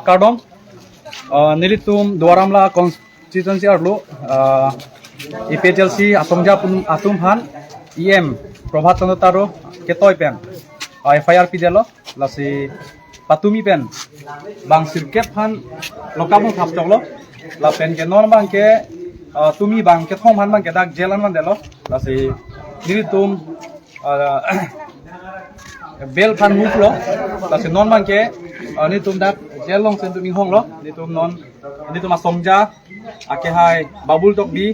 Kardom nilitum Dwaramla constituency arlo IPLC Asongja Atum Han EM Prabhat Chandra Taro Ketoy pen FIR pidelo lasi Patumi pen bang sirket han lokabung thap choklo la pen ke non bang ke tumi bang ke thom han bang ke dak jelan man delo lasi nilitum bel phan muklo lasi non bang ke nilitum dak jelong sen tumi hong lo nilitum non nilitum Asongja ake hai babul tok bi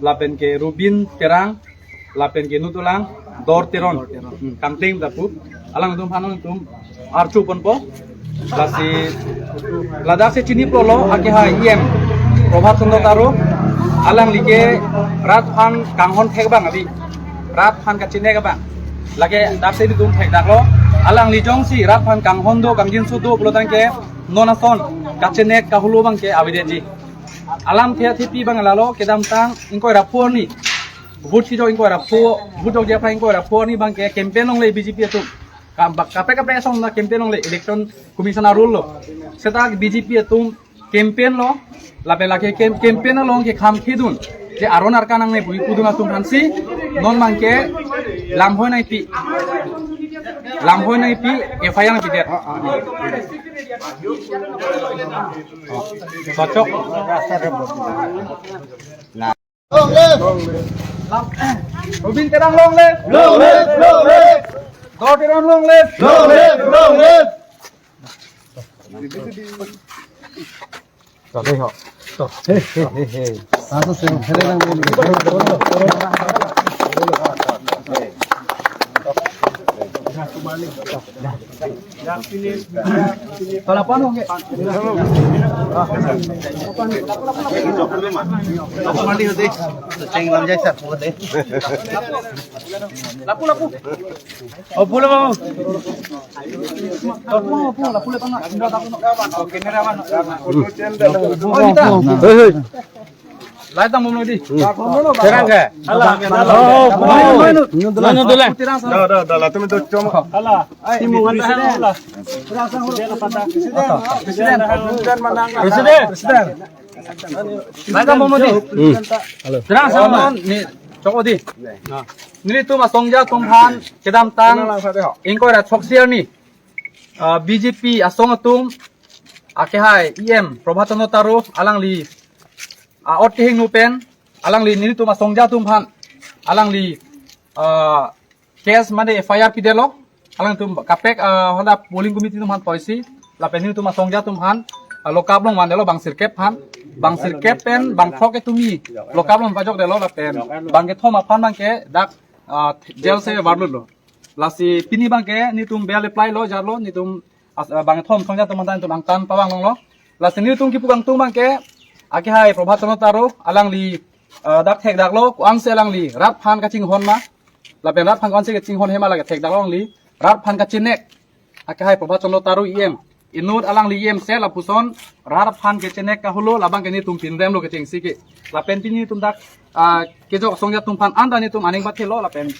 la pen ke Rubin Terang la pen ke nutulang dor teron kamting dapu alang tum hanong tum archu ponpo lasi ladak se chini prolo ake ha em Prabhat Chandra Taro alang like rat phan kanghon thek bang abi rat phan ka chine ka bang lage dak se tum thek dak lo alang li jong si rat phan kanghon do kangjin su do blotan ke nonason ka chine ka hulu bang ke abide ji alam thea thipi bang lalo kedam tang ingkoi rapor ni Bud si ingkoi rapor bud jog je ingkoi rapor ni bang ke campaign ong le BJP tu kape song na campaign ong le election commission rule lo seta BJP tu campaign lo lape lake campaign lo ke kham khidun je aron ar kanang ne bui kudung atum hansi non bang ke lam hoi nai pi FIR na pi det cocok nah Rubin Terang long le Dor Terang long le Rồi đây họ. Sao tôi xem thế đang lên Kalau apa nong? Lapu mandi hati. Ceng lam jasa hati. Lapu. Oh pula mau. Lapu le tang. Oke ni rawan. Oh kita. Lai tang mau di. Terang ke? Oh, mana dulu? Dah lah, tu minta cuma. Alah, timu mana lah? Presiden. Lai tang mau di. Terang sama ni. Cokok di. Ni tu Asongja Tumphan kedam tang. Ingkoi rat soksial ni. BJP Asong Atum. Akehai EM Prabhat Chandra Taro alang li. Ot kehing nupen alang li nili tu Asongja Tumphan alang li case mane FIR pidelo alang tu kapek honda polling committee Tumphan poisi lapen nili tu Asongja Tumphan lokablong mandelo bang sirkep pen bang thok etumi lokablong pajok delo lapen bang ke thoma phan bang ke dak jail se warlo lo lasi pini bang ke ni tum bel apply lo jarlo ni tum bang thom Asongja Tumphan tu bang tan pawang long lo lasi ni tum ki pubang tum bang ke Ake hai Prabhat Chandra Taro alang li dak thek dak lo kuan se alang li rat phan ka ching hon ma la pen rat phan kuan se ka ching hon hema la ka thek dak lo li rat phan ka chinek ake hai Prabhat Chandra Taro em inut alang li em se la puson rat phan ke chinek ka hulo la bang ke ni tum pin rem lo ke ching si ke la pen pin ni tum dak ke jok Asongja Tumphan anda ni tum aning bathelo la pen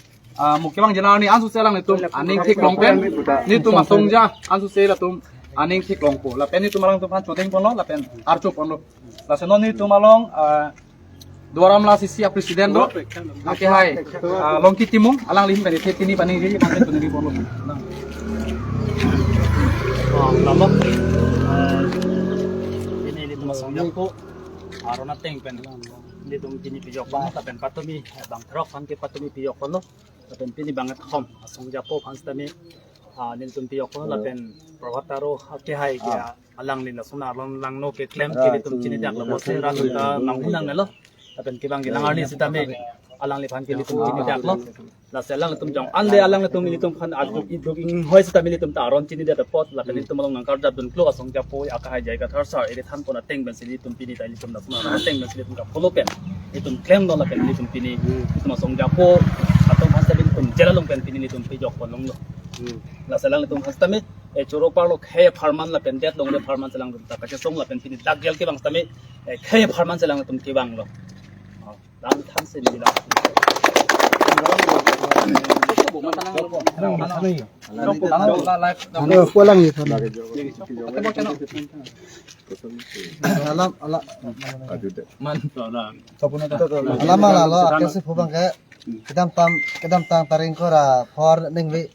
mukke bang jana ni ansu se alang ni tum aning thik long pen ni tum Asongja ansu se la tum aning thik long po la pen ni tum alang Tumphan choteng pon lo la pen archo pon lo la senon ni tumalong Dwaramla sisi presiden do ake hai longki timung alang lim bani thek kini bani ri bani tunri pon lama ini litum Asongja ko arona teng pen litum kini pijok bang tapen patumi bang trok han ke patumi pijok kono tapen pini banget khom Asongja po hanstami litum pijok kono tapen Prabhat Taro ake hai dia alang lin suna lang no ke claim ke litum chini dak lo se ra ta nang hunang ne lo tapen ke bang gilang arni sitame alang le phan ke litum chini dak lo la selang litum jong ande alang litum litum phan adu idoging hoi sitame litum ta aron chini da pot la pen litum long nang kar dun klo Asongja po aka hai jai ka thar sar ere than kona teng ben sili litum pini dai litum na suna teng ben sili litum ka follow pen litum claim lo la pen litum pini litum Asongja po atong han sa litum jela long pen pini litum pi jok long lo la selang litum hastame choro parlo khe farman la pen det long le farman selang ta ka song la pen pini dak gel ke bang tame khe farman selang tum ke bang lo dang than se ni la pulang gitu. Alam lo akhir sih hubang kayak kedam tang taring kora for ningwi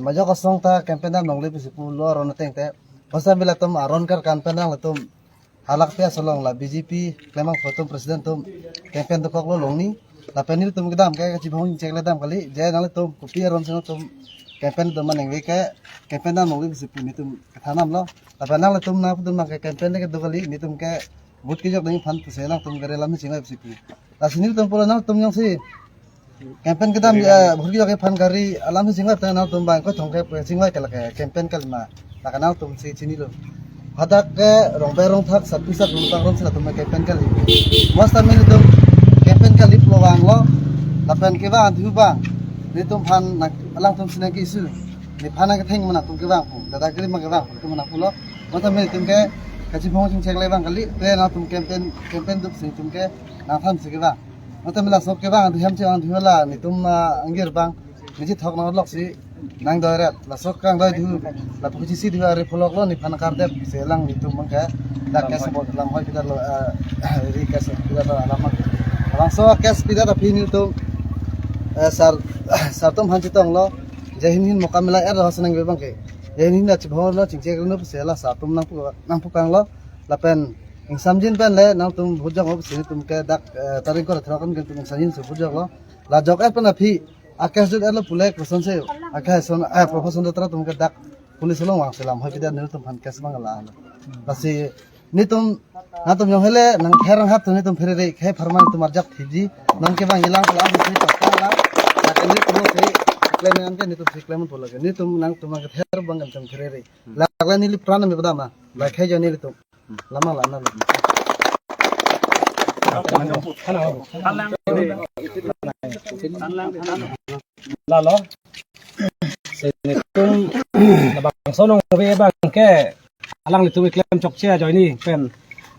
majo kosong ta campaign nang nongli bisi pulo ron teng te masa bila tum aron kar campaign nang tum halak pia solong la BJP memang foto presiden tum campaign to kok lo longni la penil tum kedam kayak cibong cek ledam kali jaya nang tum kopi ron sing tum campaign tum maneng kayak campaign nang nongli bisi puni tum kathanam lo la penang tum na tum nang campaign ke do kali ni tum ke but ki jok ding fan tu se nang tum gare lam singai bisi pi la sini tum pulo nang tum yang si campaign kedam bhurgi jok fan gari alam singai ta nang tum bang ko thong ke singai kala ke campaign kalma la kanal tum si sini lo hadak ke rong berong thak sapisat rong tang ron sila tum campaign kali mas tamin tum campaign kali pelawang lo lapan ke bang tu bang ni tum fan alang tum sinai ki isu ni phana ke theng mana tum ke bang dada kri ma ke bang tum mana pulo mas tamin tum ke kaji phong sing cek le bang kali te na tum campaign dup sing tum ke na tham si ke bang mas tamin la sok ke bang hem che bang dhula ni tum angir bang ni ji thok na lok si nang doirat la sok kang doi du la puji si du ari pulok lo ni phana kar dep selang ni tum ke dak ke sebot lam hoi pidar lo ri ke pidar lo alamat langsung kes pidar da pini tum sar tum han chitong lo jehin mokamila er ho senang be bang ke jehin na chibhong lo chingche no sela sa tum nang pu kang lo la pen ing samjin pen le nang tum bujang ho sini tum ke dak taring ko thrakan ke tum sanjin su bujang lo la jok er pen api akas jut er lo pulek person se akas son profession tra tum ke dak pulis lo wang selam hoi pidar ne tum han kes bang la pasi ni tum na tum yong hele nang kherang hat tum ni tum phere re khe farman tum arjak thiji nang ke bang ilang kala ni pakka la la ke ni tum se claim an ke ni tum claim to lage ni tum nang tum ke ther bang tum phere re la la ni li prana me badama la khe jo ni li tum lama la na Lalo sinitum nabang sonong be bang ke alang litum klem chok che joi ni pen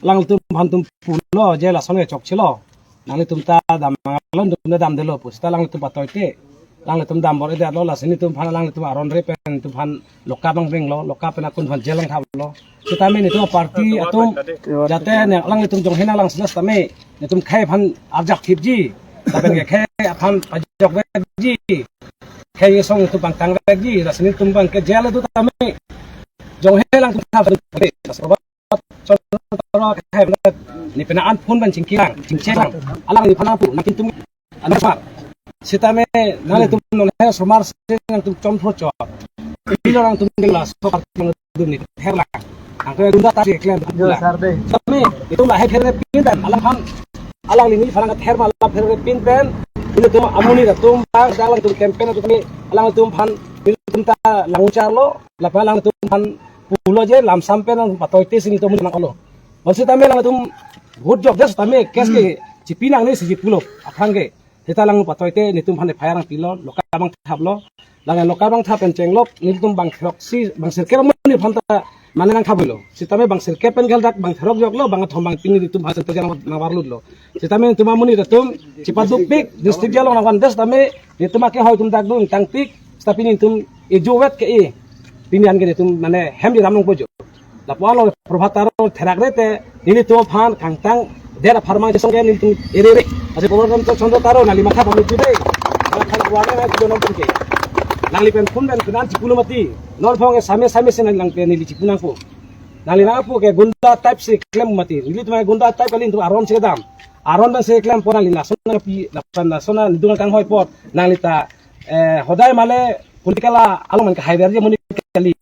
alang litum han tum pulo je la songe chok chilo nang litum ta dam lon dum na dam de lo pus ta lang litum patoi te lang litum dam bor ide lo la sinitum phan alang litum aron re pen tum phan loka bang ring lo loka pen akun phan jelang thab lo kita me ni tu parti atum jate ne alang litum jong hena lang snas tame ni tum khai phan arjak thip ji ta pen ke khai phan ajok ve ji khai song tu bang tang ve ji la sinitum bang ke jela tu tame jong helang tum thab te sobat chon khai ni penaan phun ban cingkilang cingcelang alang ni phana pu nakin tum anapa sitame nale tum non he somar sing tum chom tho cho ilo rang tum gelas so parti dum ni herla ang ko dunda ta klem tame itu la he phere pin dan alang ni phana her ma la phere pin pen ini tum amuni da tum ba dalang tum campaign tu ni alang tum phan tum ta langchar lo la palang tum phan pulo je lam sampe nang patoi te sing tum nang lo masih tame lang tum vote job just tame kes ke cipinang ni si pulo akhange kita lang patoi te ni tum phane phayarang pilo loka bang thablo lang loka bang thapen chenglok ni tum bang throk si bang sirke bang ni phanta mane nang thabilo sitame bang sirke pen gal dak bang throk jok lo bang thom bang pini tum hasan tajang nang warlut lo sitame tum amuni da tum cipaduk pik district jalo nang wandes tame ni tum ke hoy tum dak dun tang pik tapi ni tum ejowet ke e pinian ke tum mane hem di ramung pojo la palo provataro therak rete ni tu phan kangtang dera farma je songe ni tu ere ase program to chondo taro nali matha pamit jude ala khala wale na jono bunke nali pen phun ben kunan cipulo mati non phonge same sen lang pe ni cipuna ko nali na po ke gunda type se claim mati ni tu gunda type kalin tu aron se dam aron ben se claim pona lina sona pi la pana sona dunga kang hoy pot nali ta hodai male politikala along ka haider je moni kali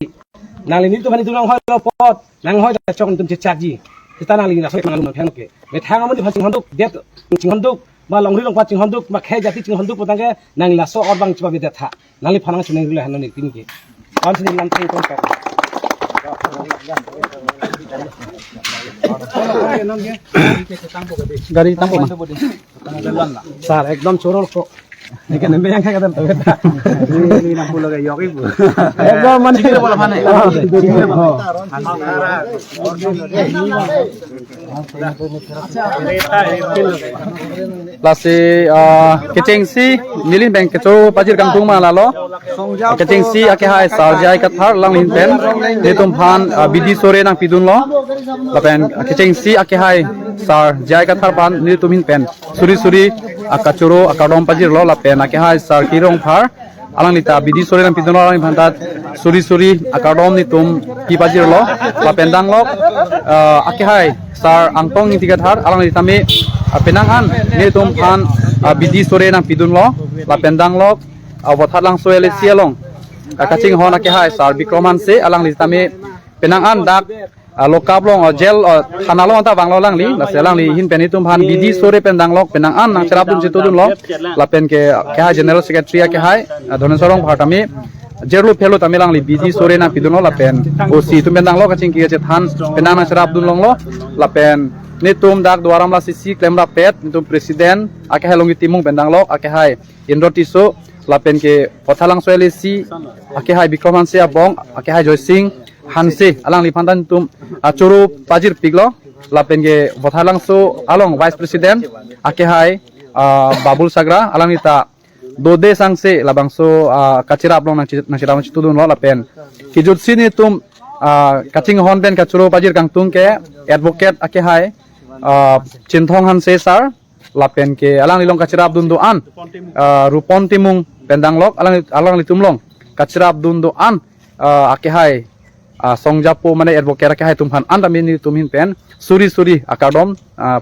nali ni tu bani dunang hoy pot nang hoy ta chong tum chak ji kita nali na soy mangalum phang ke me thang amon phang handuk det ching handuk ma longri long pa ching handuk ma khe jati ching handuk potang ke nang la so or bang chiba be tha nali phanang ching ngi le hanoni tin ke an sin lam thing kon ka gari tampo sar ekdom chorol ko Ini kan nembe yang kayak kata kita. Ini 60 kayak yok ibu. Ego man Cikir bola mana ya? Lasi kecing si nilin beng kecu pajir kangtung mana lo? Kecing si ake hai sarjai kathar lang linten ni tumphan bidi sore nang pidun lo. Lapen kecing si ake hai sarjai kathar pan ni tumin pen suri suri akacuro akadom pajir lo lapen ake hai sar kirong phar alang lita bidi sore nang pidun lo alang bhantat suri suri akadom ni tum ki pajir lo lapen dang lo ake hai sar angtong ni tiga thar alang lita me penangan ni tumphan bidi sore nang pidun lo lapen dang lo awathat lang soele sialong kacing hon ake hai sar bikroman se alang lita me penangan dak lokap long jel thana lo ta banglo lang li la selang li hin pen itum han bidi sore pen dang lok penang an nang serap dun situdun lo la pen ke ha general secretary ke hai donen sorong bhatami jerlu phelo tamilang li bidi sore na pidun lo la pen osi tum pen dang lo kaching ki che than penang nang serap dun long lo la pen nitum dak dwaram la sisi klemra pet nitum presiden ake hai longi timung pen dang lo ake hai indrotiso la pen ke pothalang soele si ake hai bikroman se abong ake hai joy singh hanse alang lipantan tum acuru pajir piglo lapen ge bothalang so along vice president ake hai babul sagra alang ita dode sangse labang so kachira aplong nang chira tudun lo lapen kijut sini tum kaching hon ben kachuru pajir kangtung ke advocate ake hai chinthong hanse sar lapen ke alang lilong kachira abdun do an rupon timung pendang lok alang litumlong kachira abdun do an ake hai songjapo mane advocate ke hai tumhan anda mini tumhin pen suri suri akadom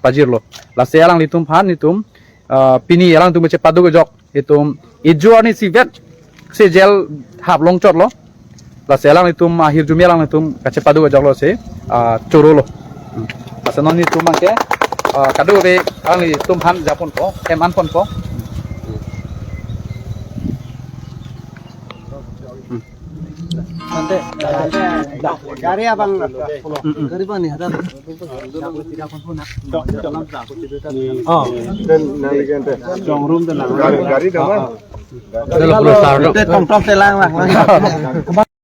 pajirlo la sealang litum phan nitum pini alang tum che padu jok itum ijuani sivet se jel hap long chot lo la sealang litum ahir jumialang litum kache padu jok lo se choro lo asanon ni tum ke kadu re alang litum phan japon ko eman pon ko Gari abang. Gari pa ni hada. Oh. trong room tên là Gari dah. Tong tong telang lah.